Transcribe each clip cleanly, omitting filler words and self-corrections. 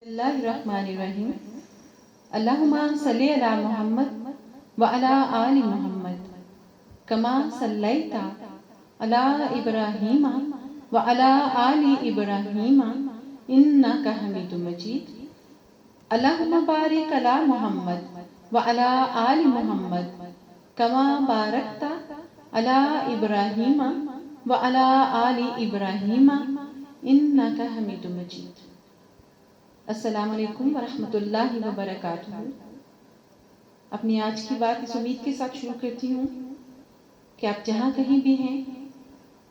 اللہ الرحمن الرحیم اللہم صلی علی محمد وعلی آل محمد کما صلیت علی ابراہیم وعلی آل ابراہیم انک حمید مجید اللہم بارک علی محمد وعلی آل محمد کما بارکت علی ابراہیم وعلی آل ابراہیم انک حمید مجید۔ السلام علیکم ورحمۃ اللہ وبرکاتہ۔ اپنی آج کی بات اس امید کے ساتھ شروع کرتی ہوں کہ آپ جہاں کہیں بھی ہیں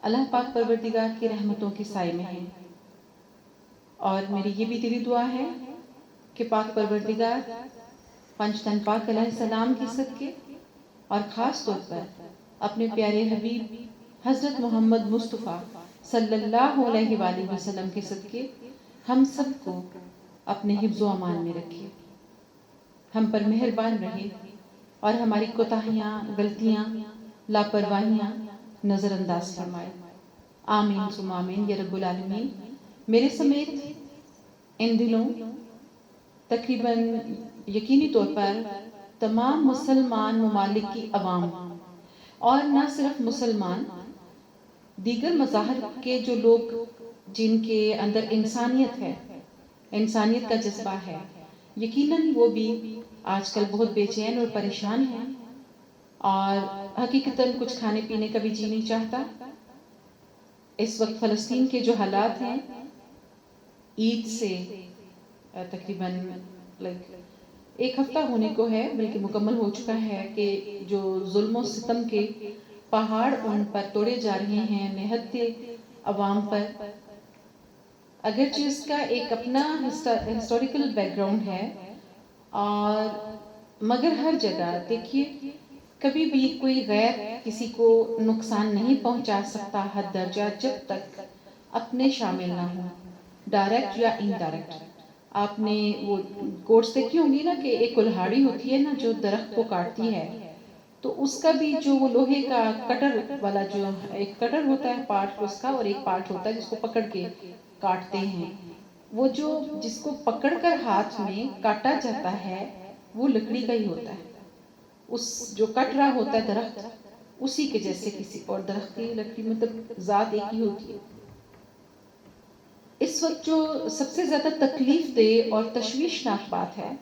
اللہ پاک پروردگار کی رحمتوں کے سائے میں ہیں، اور میری یہ بھی دلی دعا ہے کہ پاک پروردگار پنج تن پاک علیہ السلام کی صدقے اور خاص طور پر اپنے پیارے حبیب حضرت محمد مصطفیٰ صلی اللہ علیہ وآلہ وسلم کے صدقے ہم سب کو اپنے حفظ و امان میں رکھے، ہم پر مہربان رہے اور ہماری کوتاہیاں، غلطیاں، لاپرواہیاں نظر انداز فرمائے۔ آمین ثم آمین یا رب العالمین۔ میرے سمیت ان دنوں تقریباً یقینی طور پر تمام مسلمان ممالک کی عوام، اور نہ صرف مسلمان، دیگر مذاہب کے جو لوگ جن کے اندر انسانیت ہے، انسانیت کا جذبہ ہے، یقیناً وہ بھی آج کل بہت بے چین اور پریشان ہیں، اور حقیقتاً کچھ کھانے پینے کا بھی جی نہیں چاہتا۔ اس وقت فلسطین کے جو حالات ہیں، عید سے تقریباً ایک ہفتہ ہونے کو ہے، بلکہ مکمل ہو چکا ہے، کہ جو ظلم و ستم کے پہاڑ ان پر توڑے جا رہے ہیں نہتے عوام پر، اگرچہ اس کا ایک اپنا ہسٹوریکل بیک گراؤنڈ ہے، اور مگر ہر جگہ دیکھیے کبھی بھی کوئی غیر کسی کو نقصان نہیں پہنچا سکتا حد درجہ جب تک اپنے شامل نہ ہوں، ڈائریکٹ یا انڈائریکٹ۔ آپ نے وہ کوٹس دیکھی ہوں گی نا کہ ایک کلہاڑی ہوتی ہے نا جو درخت کو کاٹتی ہے، تو اس کا بھی جو وہ لوہے کا کٹر والا جو ایک کٹر ہوتا ہے پارٹ اس کا، اور ایک پارٹ ہوتا ہے جس کو پکڑ کے کاٹتے ہیں، وہ جو جس کو پکڑ کر ہاتھ میں کاٹا جاتا ہے وہ لکڑی کا ہی ہوتا ہے، اس جو کٹ رہا ہوتا ہے درخت اسی کے جیسے کسی اور درخت کی لکڑی، مطلب ذات ایک ہی ہوتی ہے۔ اس وقت جو سب سے زیادہ تکلیف دہ اور تشویشناک بات ہے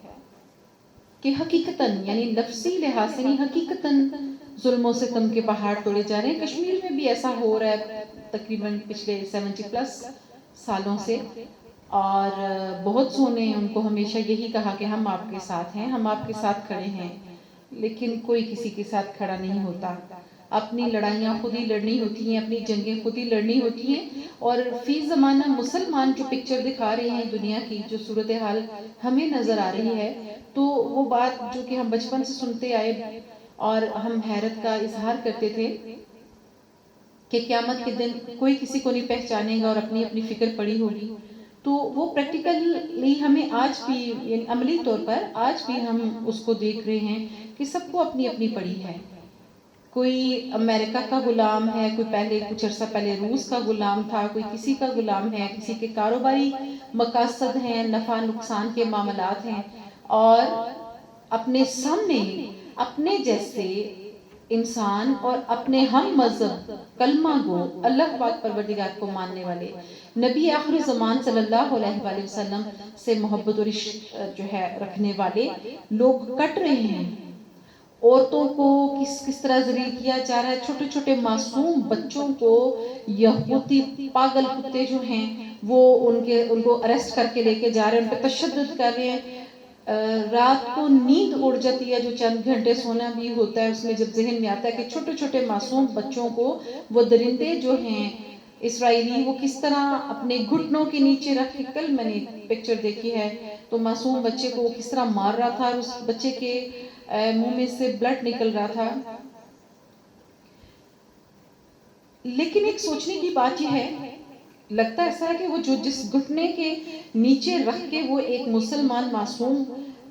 کہ حقیقتاً یعنی لفظی لحاظ سے نہیں، حقیقتاً ظلم و ستم کے پہاڑ توڑے جا رہے ہیں۔ کشمیر میں بھی ایسا ہو رہا ہے تقریباً پچھلے 70+ سالوں سے، اور بہت سو نے ان کو ہمیشہ یہی کہا کہ ہم آپ کے ساتھ ہیں، ہم آپ کے ساتھ کھڑے ہیں، لیکن کوئی کسی کے ساتھ کھڑا نہیں ہوتا۔ اپنی لڑائیاں خود ہی لڑنی ہوتی ہیں، اپنی جنگیں خود ہی لڑنی ہوتی ہیں، اور فی زمانہ مسلمان جو پکچر دکھا رہے ہیں دنیا کی، جو صورتحال ہمیں نظر آ رہی ہے، تو وہ بات جو کہ ہم بچپن سے سنتے آئے اور ہم حیرت کا اظہار کرتے تھے کہ قیامت کے دن کوئی کسی کو نہیں پہچانے گا اور اپنی اپنی فکر پڑی ہوگی، تو وہ پریکٹیکلی ہمیں آج بھی یعنی عملی طور پر آج بھی ہم اس کو دیکھ رہے ہیں کہ سب کو اپنی اپنی پڑی ہے۔ کوئی امریکہ کا غلام ہے، کوئی پہلے کچھ عرصہ پہلے روس کا غلام تھا، کوئی کسی کا غلام ہے، کسی کے کاروباری مقاصد ہیں، نفع نقصان کے معاملات ہیں، اور اپنے سامنے اپنے جیسے انسان اور اپنے ہم مذہب کلمہ گو اللہ پاک پروردگار کو ماننے والے نبی آخر زمان صلی اللہ علیہ وآلہ وسلم سے محبت اور عشق جو ہے رکھنے والے لوگ کٹ رہے ہیں۔ عورتوں کو کس طرح ذلیل کیا جا رہا ہے، چھوٹے چھوٹے معصوم بچوں کو یہودی پاگل کتے جو ہیں وہ ان کو اریسٹ کر کے لے کے جا رہے ہیں، ان پہ تشدد کر رہے ہیں۔ رات کو نیند اڑ جاتی ہے، جو چند گھنٹے سونا بھی ہوتا ہے، اس میں جب ذہن میں آتا ہے کہ چھوٹے چھوٹے معصوم بچوں کو وہ درندے جو ہیں اسرائیلی وہ کس طرح اپنے گھٹنوں کے نیچے رکھ کے، کل میں نے پکچر دیکھی ہے تو معصوم بچے کو وہ کس طرح مار رہا تھا، اور اس بچے کے منہ میں سے بلڈ نکل رہا تھا۔ لیکن ایک سوچنے کی بات یہ ہے، لگتا ایسا ہے کہ وہ جو جس گھٹنے کے نیچے رکھ کے وہ ایک مسلمان معصوم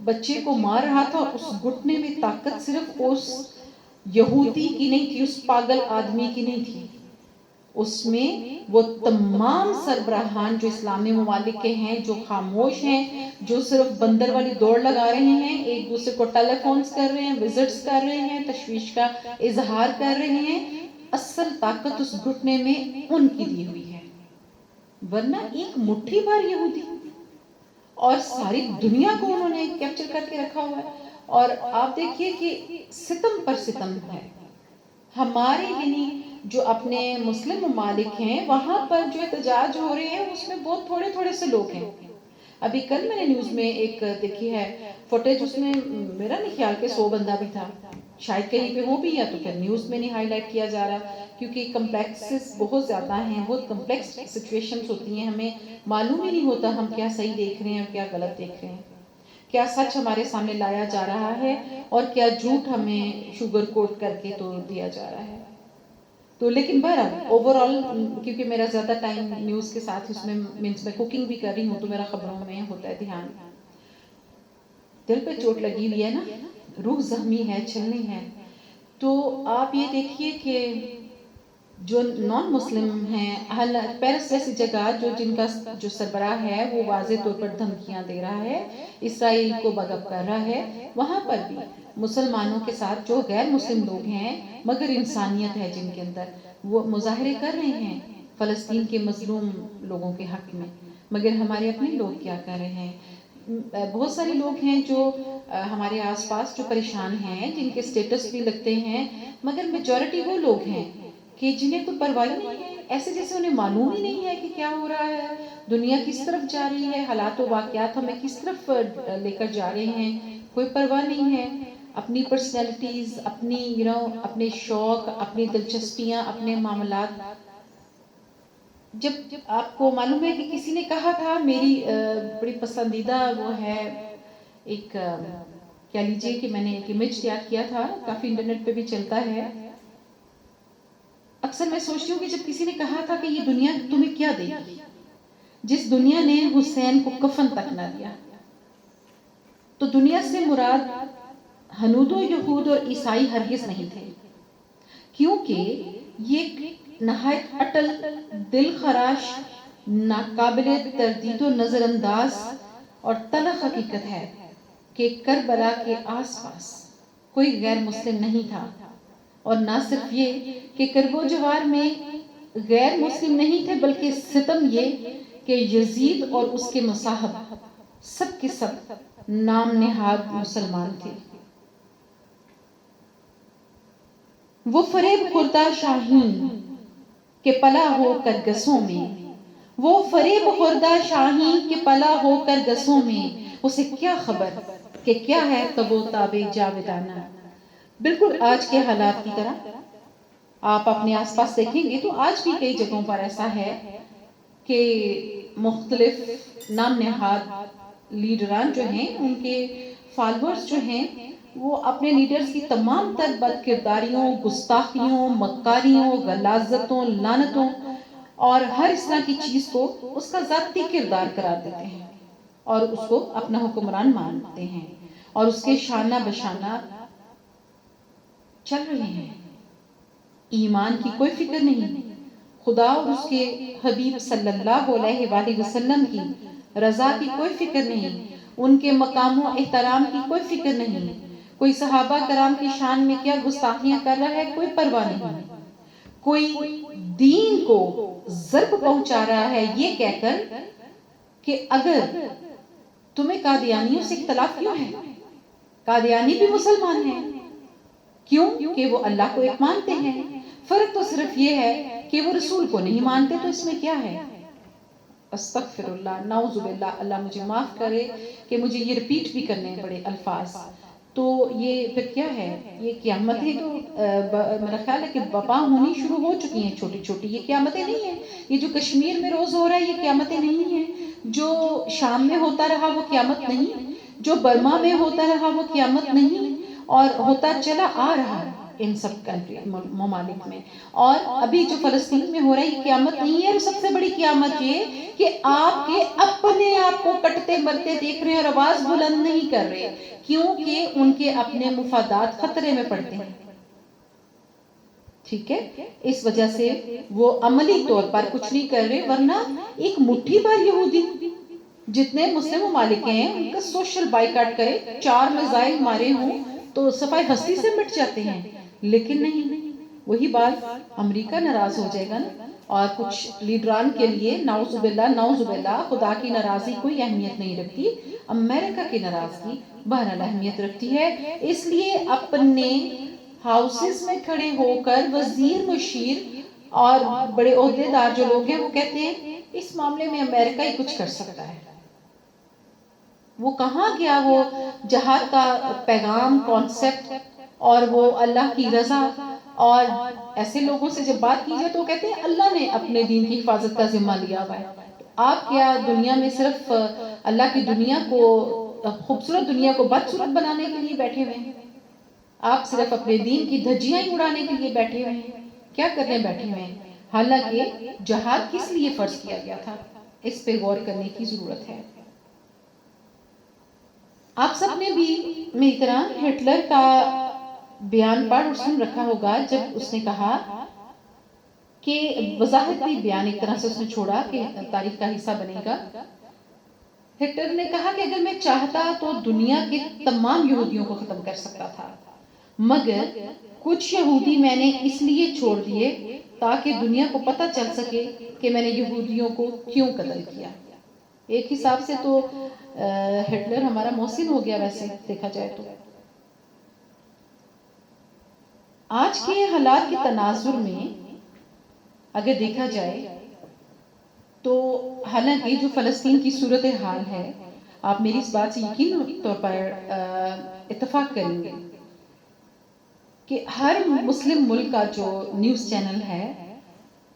بچے کو مار رہا تھا، اس گھٹنے میں طاقت صرف اس یہودی کی نہیں تھی، اس پاگل آدمی کی نہیں تھی، اس میں وہ تمام سربراہان جو اسلامی ممالک کے ہیں، جو خاموش ہیں، جو صرف بندر والی دوڑ لگا رہے ہیں، ایک دوسرے کو ٹیلی فونز کر رہے ہیں، وزٹس کر رہے ہیں، تشویش کا اظہار کر رہے ہیں، اصل طاقت اس گھٹنے میں ان کی دی ہوئی ہے. ورنہ ایک مٹھی بھر یہودی اور ساری دنیا کو انہوں نے کیپچر کر کے رکھا ہوا ہے. اور آپ دیکھیے کہ ستم پر ستم ہے. ہمارے یعنی جو اپنے مسلم ممالک ہیں وہاں پر جو احتجاج ہو رہے ہیں اس میں بہت تھوڑے تھوڑے سے لوگ ہیں. ابھی کل میں نے نیوز میں ایک دیکھی ہے فوٹیج، اس میں میرا نہیں خیال کہ 100 بندہ بھی تھا، شاید کہیں پہ ہو بھی، یا تو پھر نیوز میں نہیں ہائی لائٹ کیا جا رہا، کیونکہ کمپلیکسز بہت زیادہ ہیں، بہت کمپلیکس سچویشنز ہوتی ہیں، ہمیں معلوم ہی نہیں ہوتا ہم کیا صحیح دیکھ رہے ہیں اور کیا غلط دیکھ رہے ہیں، کیا سچ ہمارے سامنے لایا جا رہا ہے اور کیا جھوٹ ہمیں شوگر کوٹ کر کے توڑ دیا جا رہا ہے. تو لیکن بہرحال اوور آل، کیونکہ میرا زیادہ ٹائم نیوز کے ساتھ اس میں مینس میں کوکنگ بھی کر رہی ہوں تو میرا خبروں میں ہوتا ہے دھیان. دل پہ چوٹ لگی ہوئی ہے نا، روح زخمی ہے، چھلنی ہے. تو آپ یہ دیکھیے کہ جو نان مسلم ہیں، پیرس جیسی جگہ جن کا جو سربراہ ہے وہ واضح طور پر دھمکیاں دے رہا ہے، اسرائیل کو بغض کر رہا ہے، وہاں پر بھی مسلمانوں کے ساتھ جو غیر مسلم لوگ ہیں مگر انسانیت ہے جن کے اندر، وہ مظاہرے کر رہے ہیں فلسطین کے مظلوم لوگوں کے حق میں. مگر ہمارے اپنے لوگ کیا کر رہے ہیں؟ بہت سارے لوگ ہیں جو ہمارے آس پاس جو پریشان ہیں، جن کے سٹیٹس بھی لگتے ہیں، مگر میجورٹی وہ لوگ ہیں کہ جنہیں کوئی پرواہ نہیں ہے، ایسے جیسے انہیں معلوم ہی نہیں ہے کہ کیا ہو رہا ہے، دنیا کس طرف جا رہی ہے، حالات و واقعات ہمیں کس طرف لے کر جا رہے ہیں، کوئی پرواہ نہیں ہے. اپنی پرسنالٹیز، اپنی اپنے شوق، اپنی دلچسپیاں، اپنے معاملات. جب آپ کو معلوم ہے کہ کسی نے کہا تھا، میری بڑی پسندیدہ وہ ہے ایک، کیا لیجئے کہ میں نے ایک امیج تیار کیا تھا، کافی انٹرنیٹ پہ بھی چلتا ہے. اکثر میں سوچتی ہوں کہ جب کسی نے کہا تھا کہ یہ دنیا تمہیں کیا دے گی، جس دنیا نے حسین کو کفن تک نہ دیا، تو دنیا سے مراد ہنود و یہود اور عیسائی ہرگز نہیں تھے، کیونکہ یہ نہایت اٹل، دل خراش، ناقابل تردید و نظر انداز اور تلخ حقیقت ہے کہ کربلا کے آس پاس کوئی غیر مسلم نہیں تھا. اور نہ صرف یہ کہ کرب و جوار میں غیر مسلم نہیں تھے، بلکہ ستم یہ کہ یزید اور اس کے مصاحب سب کے سب نام نہاد مسلمان تھے. وہ فریب خوردہ شاہین کہ پلا ہو کر گسوں میں، وہ فریب خوردہ شاہین کہ پلا ہو کر گسوں میں، اسے کیا خبر کہ کیا ہے تب و تاب جاودانہ. بالکل آج کے حالات کی طرح آپ اپنے آس پاس دیکھیں گے تو آج بھی کئی جگہوں پر ایسا ہے کہ مختلف نام نہاد لیڈران جو ہیں، ان کے فالورز جو ہیں، وہ اپنے لیڈرز کی تمام تر بد کرداریوں، گستاخیوں، مکاریوں، غلاظتوں، لعنتوں اور ہر اس طرح کی چیز کو اس کا ذاتی کردار قرار دیتے ہیں اور اس کو اپنا حکمران مانتے ہیں اور اس کے شانہ بشانہ چل رہے ہیں. ایمان کی کوئی فکر نہیں، خدا اور اس کے حبیب صلی اللہ علیہ وآلہ وسلم کی رضا کی کوئی فکر نہیں، ان کے مقام و احترام کی کوئی فکر نہیں، کوئی صحابہ کرام کی شان میں کیا گستاخیاں کر رہا ہے کوئی پرواہ نہیں، کوئی دین کو ضرب پہنچا رہا ہے یہ کہہ کر کہ اگر تمہیں قادیانیوں سے اختلاف کیوں ہے، قادیانی بھی مسلمان ہیں. کیوں؟ کہ وہ اللہ کو ایک مانتے ہیں. فرق تو صرف یہ ہے کہ وہ رسول کو نہیں مانتے، تو اس میں کیا ہے؟ استغفر اللہ، نعوذ باللہ، اللہ مجھے معاف کرے کہ مجھے یہ ریپیٹ بھی کرنے پڑے الفاظ. تو یہ پھر کیا ہے؟ یہ قیامتیں تو میرا خیال ہے کہ وبا ہونی شروع ہو چکی ہیں چھوٹی چھوٹی. یہ قیامتیں نہیں ہیں، یہ جو کشمیر میں روز ہو رہا ہے یہ قیامتیں نہیں ہیں، جو شام میں ہوتا رہا وہ قیامت نہیں، جو برما میں ہوتا رہا وہ قیامت نہیں، اور ہوتا چلا آ رہا ان سب کنٹری ممالک میں. اور ابھی جو فلسطین میں ہو رہا ہے یہ قیامت نہیں ہے. اور سب سے بڑی قیامت یہ کہ آپ کے اپنے آپ کو کٹتے مرتے دیکھ رہے ہیں اور آواز بلند نہیں کر رہے، کیونکہ ان کے اپنے مفادات خطرے میں پڑتے ہیں. ٹھیک ہے، اس وجہ سے وہ عملی طور پر کچھ نہیں کر رہے، ورنہ ایک مٹھی بھر یہودی جتنے مسلم ممالک ہیں ان کا سوشل بائیکاٹ کرے، 4 میزائل مارے ہوں تو صفائی ہستی سے مٹ جاتے ہیں، لیکن نہیں، وہی بات امریکہ ناراض ہو جائے گا نا، اور کچھ لیڈران کے لیے نعوذ باللہ خدا کی ناراضی کوئی اہمیت نہیں رکھتی، امریکہ کی ناراضگی بہرحال اہمیت رکھتی ہے، اس لیے اپنے ہاؤسز میں کھڑے ہو کر وزیر مشیر اور بڑے عہدیدار جو لوگ ہیں وہ کہتے ہیں اس معاملے میں امریکہ ہی کچھ کر سکتا ہے۔ وہ کہاں گیا وہ جہاد کا پیغام، کانسیپٹ، اور وہ اللہ کی رضا، اور ایسے لوگوں سے جب بات کی جائے تو کہتے ہیں اللہ نے اپنے دین کی حفاظت کا ذمہ لیا ہوا ہے۔ آپ کیا دنیا میں صرف اللہ کی دنیا کو، خوبصورت دنیا کو بدصورت بنانے کے لیے بیٹھے ہوئے ہیں؟ آپ صرف اپنے دین کی دھجیاں ہی اڑانے کے لیے بیٹھے ہوئے ہیں؟ کیا کرنے بیٹھے ہوئے ہیں؟ حالانکہ جہاد کس لیے فرض کیا گیا تھا، اس پہ غور کرنے کی ضرورت ہے۔ آپ سب نے بھی میری طرح ہٹلر کا بیان پڑھ اور سن رکھا ہوگا، جب اس نے کہا کہ وضاحت بھی بیان ایک طرح سے اس نے چھوڑا کہ تاریخ کا حصہ بنے گا۔ ہٹلر نے کہا کہ اگر میں چاہتا تو دنیا کے تمام یہودیوں کو ختم کر سکتا تھا، مگر کچھ یہودی میں نے اس لیے چھوڑ دیے تاکہ دنیا کو پتہ چل سکے کہ میں نے یہودیوں کو کیوں قتل کیا۔ ایک حساب سے تو ہٹلر ہمارا محسن ہو گیا ویسے دیکھا جائے تو۔ آج کے حالات کے تناظر میں اگر دیکھا جائے تو حالانکہ جو فلسطین کی صورتحال ہے، آپ میری اس بات سے یقینی طور پر اتفاق کریں گے کہ ہر مسلم ملک کا جو نیوز چینل ہے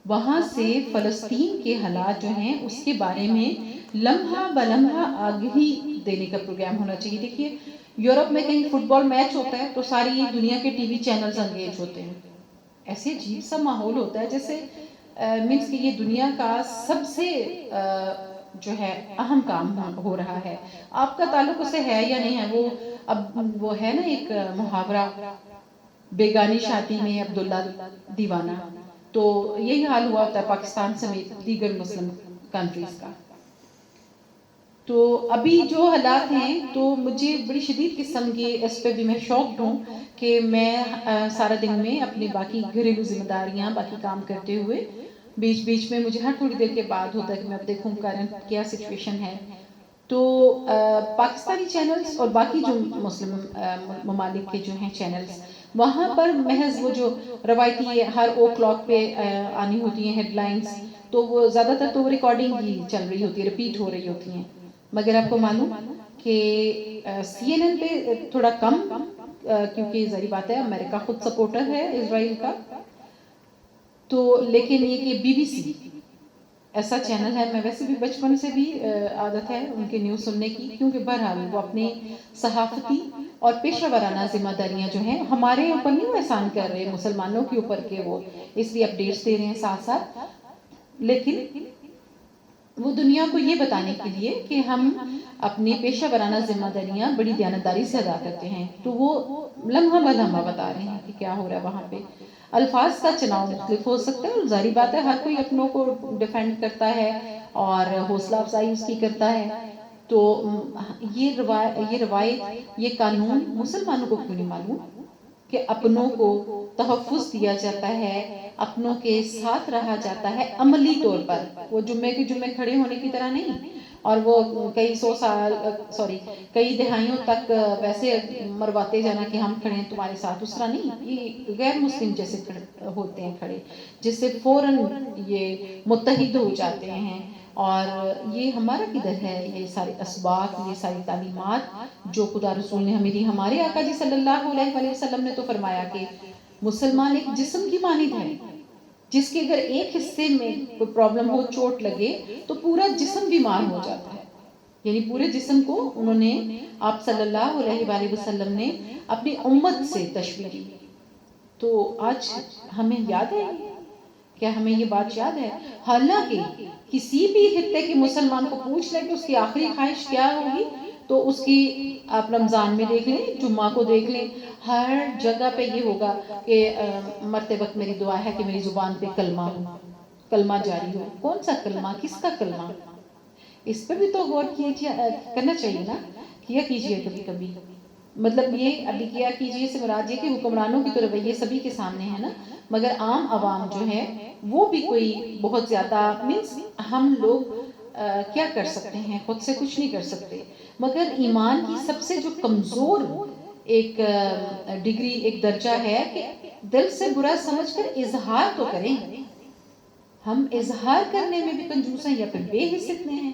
وہاں سے فلسطین کے حالات جو ہیں اس کے بارے میں لمحہ بلمحہ آگہی دینے کا پروگرام ہونا چاہیے۔ دیکھیے یورپ میں کہیں فٹ بال میچ ہوتا ہے تو ساری دنیا کے ٹی وی چینلز انگیج ہوتے ہیں، ایسے عجیب سا ماحول ہوتا ہے جیسے مینس کہ یہ دنیا کا سب سے جو ہے اہم کام ہو رہا ہے۔ آپ کا تعلق اسے ہے یا نہیں ہے، وہ اب وہ ہے نا ایک محاورہ، بیگانی شادی میں عبداللہ دیوانہ، تو یہی حال ہوا ہوتا ہے پاکستان سمیت دیگر مسلم کنٹریز کا۔ تو ابھی جو حالات ہیں تو مجھے بڑی شدید قسم کی اس پہ بھی میں شوقڈ ہوں کہ میں سارا دن میں اپنی باقی گھریلو ذمہ داریاں باقی کام کرتے ہوئے بیچ بیچ میں مجھے ہر تھوڑی دیر کے بعد ہوتا ہے کہ میں اب دیکھوں کرنٹ کیا سچویشن ہے۔ تو پاکستانی چینلز اور باقی جو مسلم ممالک کے جو ہیں چینلز، وہاں پر محض وہ جو روایتی ہر او کلاک پہ آنی ہوتی ہیں ہیڈ لائنز، تو وہ زیادہ تر تو وہ ریکارڈنگ ہی چل رہی ہوتی ہے، ریپیٹ ہو رہی ہوتی ہیں، مگر آپ کو معلوم کہ سی این این پہ تھوڑا کم، کیونکہ ظاہری بات ہے امریکہ خود سپورٹر ہے اسرائیل کا، تو لیکن یہ کہ بی بی سی ایسا چینل ہے، میں ویسے بھی بچپن سے بھی عادت ہے ان کے نیوز سننے کی، کیونکہ بہرحال وہ اپنے صحافتی اور پیشہ ورانہ ذمہ داریاں جو ہیں ہمارے اوپر نہیں احسان کر رہے، مسلمانوں کے اوپر کہ وہ اس لیے اپڈیٹس دے رہے ہیں ساتھ ساتھ، لیکن وہ دنیا کو یہ بتانے کے لیے کہ ہم اپنی پیشہ ورانہ ذمہ داریاں بڑی دیانتداری سے ادا کرتے ہیں، تو وہ لمحہ بلمحہ بتا رہے ہیں کہ کیا ہو رہا ہے وہاں پہ۔ الفاظ کا چناؤ مختلف ہو سکتا ہے اور ظاہری بات ہے ہر کوئی اپنوں کو ڈیفینڈ کرتا ہے اور حوصلہ افزائی اس کی کرتا ہے، تو یہ روایت، یہ قانون مسلمانوں کو کیوں نہیں معلوم کہ اپنوں کو تحفظ دیا جاتا ہے، اپنوں کے ساتھ رہا جاتا ہے عملی طور پر، وہ جمعے کے جمعے کھڑے ہونے کی طرح نہیں، اور وہ کئی دہائیوں تک ویسے مرواتے جانا کہ ہم کھڑے ہیں تمہارے ساتھ، اس طرح نہیں، یہ غیر مسلم جیسے ہوتے ہیں کھڑے، جس سے فوراً یہ متحد ہو جاتے ہیں، اور یہ ہمارا کدھر ہے، یہ سارے اسباق، یہ ساری تعلیمات جو خدا رسول نے ہمیں دی، ہمارے آقا جی صلی اللہ علیہ وآلہ وسلم نے تو فرمایا کہ مسلمان ایک جسم کی مانند ہے، جس کے اگر ایک حصے میں کوئی پرابلم ہو، چوٹ لگے تو پورا جسم بیمار ہو جاتا ہے، یعنی پورے جسم کو انہوں نے، آپ صلی اللہ علیہ وآلہ وسلم نے اپنی امت سے تشبیہ دی۔ تو آج ہمیں یاد ہے، کیا ہمیں یہ بات یاد ہے؟ حالانکہ کسی بھی خطے کے مسلمان کو پوچھ لے کہ اس کی آخری خواہش کیا ہوگی تو اس کی آپ رمضان میں دیکھ لیں، جمعہ کو دیکھ لیں، ہر جگہ پہ یہ ہوگا کہ مرتے وقت میری دعا ہے کہ میری زبان پہ کلمہ ہو، کلمہ جاری ہو۔ کون سا کلمہ، کس کا کلمہ؟ اس پر بھی تو غور کرنا چاہیے نا، کیا کیجیے کبھی کبھی۔ مطلب یہ ابھی کیا کیجیے سے مراد یہ کہ حکمرانوں کی تو رویے سبھی کے سامنے ہے نا، مگر عام عوام جو ہے وہ بھی کوئی بہت زیادہ مینس ہم لوگ کیا کر سکتے ہیں، خود سے کچھ نہیں کر سکتے، مگر ایمان کی سب سے جو کمزور ایک ڈگری، ایک درجہ ہے کہ دل سے برا سمجھ کر اظہار تو کریں۔ ہم اظہار کرنے میں بھی کنجوس ہیں یا پھر بے حس اتنے ہیں،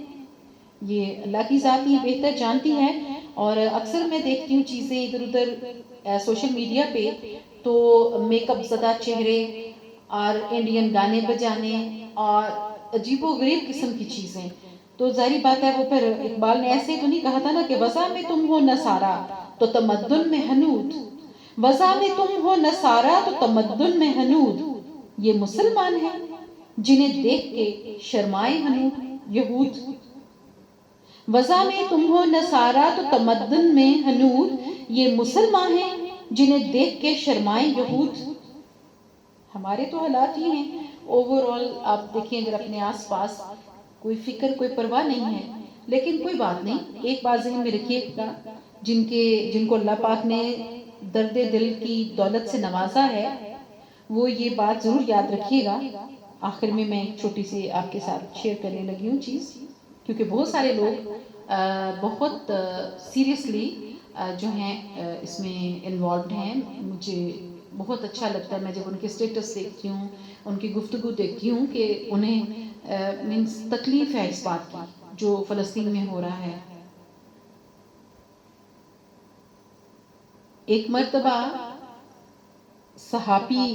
یہ اللہ کی ذات ہی بہتر جانتی ہے۔ اور اکثر میں دیکھتی ہوں چیزیں ادھر ادھر سوشل میڈیا پہ، تو میک اپ زدہ چہرے اور انڈین گانے بجانے اور عجیب و غریب قسم کی چیزیں، تو ظاہری بات ہے وہ پھر اقبال نے ایسے تو نہیں کہا تھا نا کہ وضع میں تم ہو نصارا تو تمدن میں حنود، وضع میں تم ہو نصارا تو تمدن میں حنود، یہ مسلمان ہیں جنہیں دیکھ کے شرمائے حنود یہود، وضع میں تم ہو نصارا تو تمدن میں حنود، یہ مسلمان ہیں جنہیں دیکھ کے شرمائے یہود۔ ہمارے تو حالات ہی ہیں اوورآل، آپ دیکھیں اگر اپنے آس پاس کوئی فکر کوئی پرواہ نہیں ہے، لیکن کوئی بات نہیں، ایک بات ذہن میں رکھیے گا، جن کو اللہ پاک نے درد دل کی دولت سے نوازا ہے وہ یہ بات ضرور یاد رکھیے گا۔ آخر میں ایک چھوٹی سی آپ کے ساتھ شیئر کرنے لگی ہوں چیز، کیونکہ بہت سارے لوگ بہت سیریسلی جو ہیں اس میں انوالوڈ ہیں، مجھے بہت اچھا لگتا ہے میں جب ان کے اسٹیٹس دیکھتی ہوں، ان کی گفتگو دیکھتی ہوں کہ انہیں مینس تکلیف ہے اس بات کی جو فلسطین میں ہو رہا ہے۔ ایک مرتبہ صحابی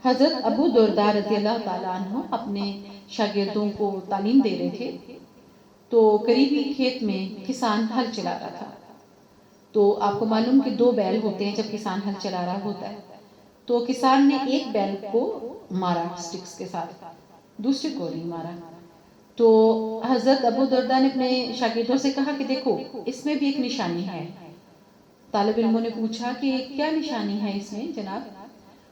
حضرت ابو درداء رضی اللہ تعالیٰ عنہ اپنے شاگردوں کو تعلیم دے رہے تھے، تو قریبی کھیت میں کسان ہل چلا رہا تھا، تو آپ کو معلوم کہ 2 بیل ہوتے ہیں جب کسان ہل چلا رہا ہوتا ہے، تو کسان نے ایک بیل کو مارا سٹکس کے ساتھ، دوسرے کو نہیں مارا، تو حضرت ابو درداء نے اپنے شاگردوں سے کہا کہ دیکھو اس میں بھی ایک نشانی ہے۔ طالب علموں نے پوچھا کہ کیا نشانی ہے اس میں جناب؟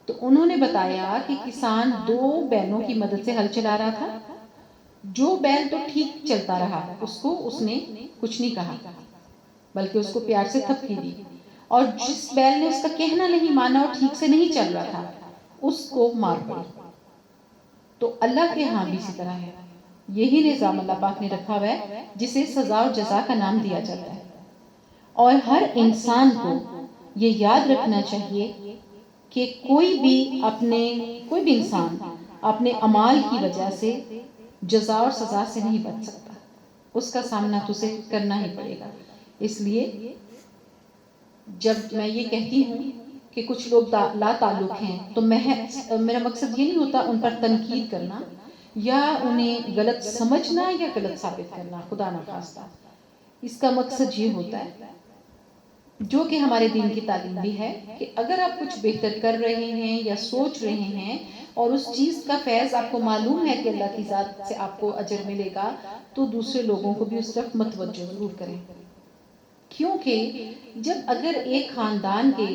تو انہوں نے بتایا کہ کسان 2 بیلوں کی مدد سے ہل چلا رہا تھا، جو بیل تو ٹھیک چلتا رہا اس نے کچھ نہیں کہا بلکہ اس کو پیار سے تھپکی دی، اور جس بیل نے اس کا کہنا نہیں مانا اور ٹھیک سے نہیں چل رہا تھا اس کو مار پڑی۔ تو اللہ کے ہاں بھی اسی طرح ہے، یہی نظام اللہ پاک نے رکھا ہوا ہے جسے سزا اور جزا کا نام دیا جاتا ہے، اور ہر انسان کو یہ یاد رکھنا چاہیے کہ کوئی بھی انسان اپنے اعمال کی وجہ سے جزا اور سزا سے نہیں بچ سکتا، اس کا سامنا تو اسے کرنا ہی پڑے گا۔ اس لیے جب میں یہ کہتی ہوں کہ کچھ لوگ لا تعلق ہیں تو میرا مقصد یہ نہیں ہوتا ان پر تنقید کرنا یا انہیں غلط سمجھنا یا غلط ثابت کرنا، خدا نخواستہ۔ اس کا مقصد یہ ہوتا ہے جو کہ ہمارے دین کی تعلیم بھی ہے کہ اگر آپ کچھ بہتر کر رہے ہیں یا سوچ رہے ہیں اور اس چیز کا فیض آپ کو معلوم ہے کہ اللہ کی ذات سے آپ کو اجر ملے گا، تو دوسرے لوگوں کو بھی اس طرف متوجہ ضرور کریں، کیونکہ جب اگر ایک خاندان کے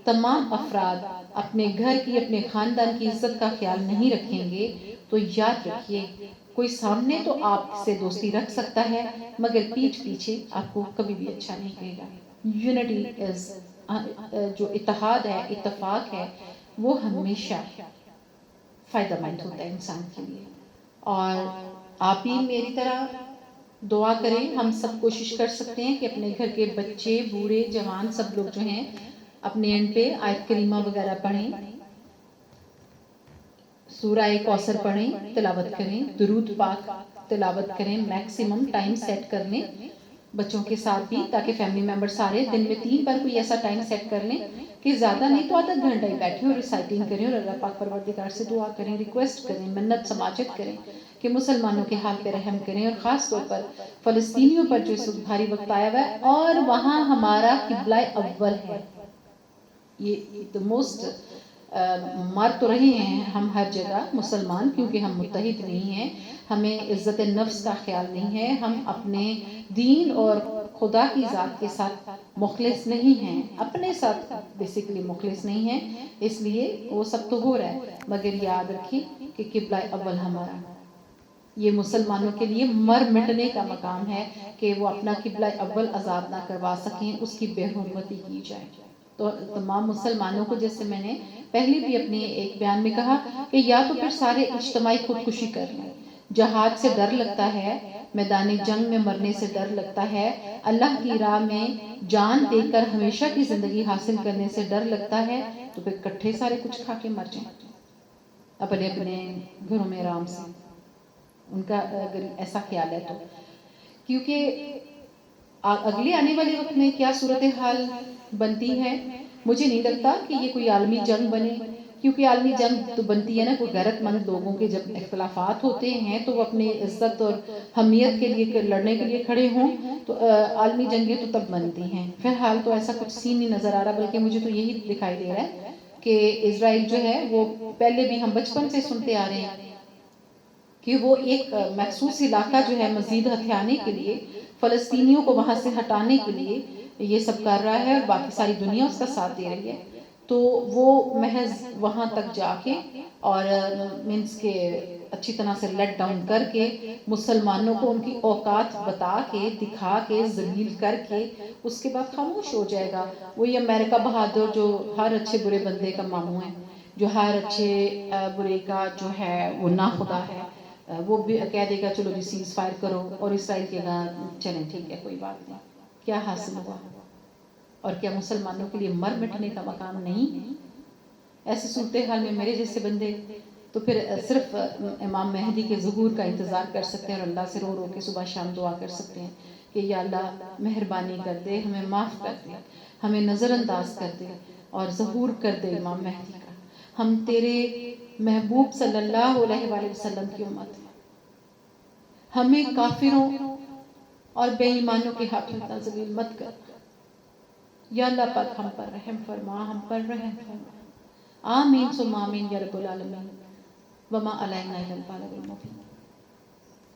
تمام افراد اپنے گھر کی اپنے خاندان کی عزت کا خیال نہیں رکھیں گے تو یاد رکھیے کوئی سامنے تو آپ سے دوستی رکھ سکتا ہے مگر پیٹھ پیچھے آپ کو کبھی بھی اچھا نہیں کہے گا۔ یونٹی جو اتحاد ہے، اتفاق ہے، وہ ہمیشہ فائدہ مند ہوتا ہے انسان کے لیے۔ اور آپ بھی میری طرح دعا کریں، ہم سب کوشش کر سکتے ہیں کہ اپنے گھر کے بچے، بوڑھے، جوان سب لوگ جو ہیں اپنے اینڈ پہ آیت کریمہ وغیرہ پڑھیں، سورہ کوثر پڑھیں، تلاوت کریں، درود پاک تلاوت کریں، میکسیمم ٹائم سیٹ کر لیں بچوں کے ساتھ بھی، تاکہ فیملی ممبر سارے دن میں 3 بار کوئی ایسا ٹائم سیٹ کر لیں کہ زیادہ نہیں تو آدھا گھنٹہ ہی بیٹھیں اور ریسائٹنگ کریں اور اللہ پاک پروردگار سے دعا کریں، ریکویسٹ کریں، منت سماجت کریں کہ مسلمانوں کے حال پہ رحم کریں، اور خاص طور پر فلسطینیوں پر جو اس وقت بھاری وقت آیا ہوا ہے، اور وہاں ہمارا قبلہ اول ہے۔ یہ the most مار تو رہے ہیں ہم ہر جگہ مسلمان، کیونکہ ہم متحد نہیں ہیں، ہمیں عزت نفس کا خیال نہیں ہے، ہم اپنے دین اور خدا کی ذات کے ساتھ مخلص نہیں ہیں، اپنے ساتھ بیسیکلی مخلص نہیں ہیں، اس لیے وہ سب تو ہو رہا ہے، مگر یاد رکھیے کہ قبلہ اول ہمارا، یہ مسلمانوں کے لیے مر مٹنے کا مقام ہے کہ وہ اپنا قبلہ اول آزاد نہ کروا سکیں، اس کی بے حرمتی کی جائے۔ تو تمام مسلمانوں کو، جیسے میں نے پہلے بھی اپنے ایک بیان میں کہا کہ یا تو پھر سارے اجتماعی خودکشی کر لیں، جہاد سے ڈر لگتا ہے، میدان جنگ میں مرنے سے ڈر لگتا ہے، اللہ کی راہ میں جان دے کر ہمیشہ کی زندگی حاصل کرنے سے ڈر لگتا ہے، تو پھر کٹھے سارے کچھ کھا کے مر جائیں اپنے اپنے گھروں میں آرام سے، ان کا اگر ایسا خیال ہے تو۔ کیونکہ اگلے آنے والے وقت میں کیا صورتحال بنتی ہے، مجھے نہیں لگتا کہ یہ کوئی عالمی جنگ بنے، کیونکہ عالمی جنگ تو بنتی ہے نا کوئی غیرت مند لوگوں کے جب اختلافات ہوتے ہیں تو وہ اپنی عزت اور حمیت کے لیے لڑنے کے لیے کھڑے ہوں تو عالمی جنگیں تو تب بنتی ہیں۔ فی الحال تو ایسا کچھ سین نہیں نظر آ رہا، بلکہ مجھے تو یہی دکھائی دے رہا ہے کہ اسرائیل جو ہے وہ پہلے بھی ہم بچپن سے سنتے آ رہے ہیں کہ وہ ایک مخصوص علاقہ جو ہے مزید ہتھیانے کے لیے، فلسطینیوں کو وہاں سے ہٹانے کے لیے یہ سب کر رہا ہے، اور باقی ساری دنیا اس کا ساتھ دے رہی ہے، تو وہ محض وہاں تک جا کے اور مینس کے اچھی طرح سے لیٹ ڈاؤن کر کے مسلمانوں کو ان کی اوقات بتا کے دکھا کے ذلیل کر کے اس کے بعد خاموش ہو جائے گا۔ وہی امریکہ بہادر جو ہر اچھے برے بندے کا ماموں ہے، جو ہر اچھے برے کا جو ہے وہ ناخدا ہے، وہ بھی کہہ دے گا چلو جی سیز فائر کرو، اور اسرائیل کے گا چلیں ٹھیک ہے کوئی بات نہیں۔ کیا حاصل ہوا؟ اور کیا مسلمانوں کے لیے مر مٹنے کا مقام نہیں؟ ایسے صورتحال میں میرے جیسے بندے تو پھر صرف امام مہدی کے ظہور کا انتظار کر سکتے ہیں، اور اللہ سے رو رو کے صبح شام دعا کر سکتے ہیں کہ یا اللہ مہربانی کر دے، ہمیں معاف کر دے، ہمیں نظر انداز کر دے، اور ظہور کر دے امام مہدی کا۔ ہم تیرے محبوب صلی اللہ علیہ وآلہ وسلم کی امت ہیں، ہمیں کافروں اور بے ایمانوں کے ہاتھوں اتنا ذلیل مت کر۔ یا اللہ پاک ہم پر رحم فرما، ہم پر رحم فرما، آمین ثم آمین یا رب العالمین، وما علینا الا البلاغ المبین۔